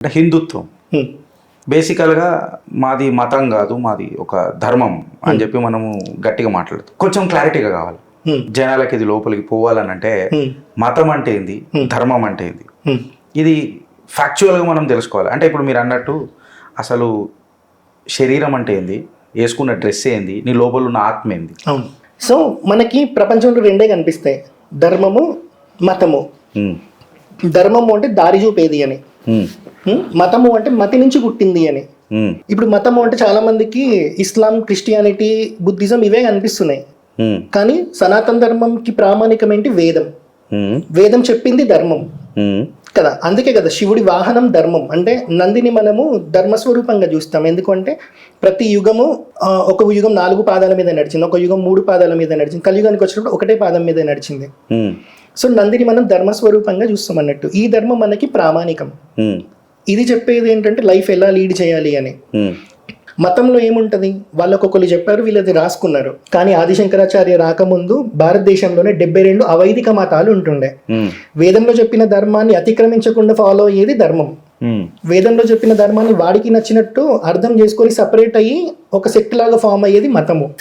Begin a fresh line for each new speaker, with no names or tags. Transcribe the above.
అంటే హిందుత్వం బేసికల్గా మాది మతం కాదు, మాది ఒక ధర్మం అని చెప్పి మనము గట్టిగా మాట్లాడుతాం. కొంచెం క్లారిటీగా కావాలి జనాలకి, ఇది లోపలికి పోవాలని. అంటే మతం అంటే ఏంది, ధర్మం అంటే ఏంది, ఇది ఫ్యాక్చువల్గా మనం తెలుసుకోవాలి. అంటే ఇప్పుడు మీరు అన్నట్టు అసలు శరీరం అంటే ఏంది, వేసుకున్న డ్రెస్ ఏంది, నీ లోపల ఉన్న ఆత్మ ఏంది.
అవును. సో మనకి ప్రపంచంలో రెండే కనిపిస్తాయి, ధర్మము, మతము. ధర్మము అంటే దారి చూపేది అని, మతము అంటే మతి నుంచి పుట్టింది అని. ఇప్పుడు మతము అంటే చాలా మందికి ఇస్లాం, క్రిస్టియానిటీ, బుద్ధిజం ఇవే కనిపిస్తున్నాయి. కానీ సనాతన ధర్మంకి ప్రామాణికం ఏంటి? వేదం. వేదం చెప్పింది ధర్మం కదా. అందుకే కదా శివుడి వాహనం ధర్మం. అంటే నందిని మనము ధర్మస్వరూపంగా చూస్తాం. ఎందుకంటే ప్రతి యుగము, ఒక యుగం 4 పాదాల మీద నడిచింది, ఒక యుగం 3 పాదాల మీద నడిచింది, కలియుగానికి వచ్చినప్పుడు ఒకటే పాదం మీద నడిచింది. సో నందిని మనం ధర్మస్వరూపంగా చూస్తాం అన్నట్టు. ఈ ధర్మం మనకి ప్రామాణికం. ఇది చెప్పేది ఏంటంటే లైఫ్ ఎలా లీడ్ చేయాలి అని. మతంలో ఏముంటది, వాళ్ళకొకరు చెప్పారు, వీళ్ళది రాసుకున్నారు. కానీ ఆదిశంకరాచార్య రాకముందు భారతదేశంలోనే 72 అవైదిక మతాలు ఉంటుండే. వేదంలో చెప్పిన ధర్మాన్ని అతిక్రమించకుండా ఫాలో అయ్యేది ధర్మం. వేదంలో చెప్పిన ధర్మాన్ని వాడికి నచ్చినట్టు అర్థం చేసుకొని సపరేట్ అయ్యి ఒక సెక్ట్ లాగా ఫామ్ అయ్యేది మతము.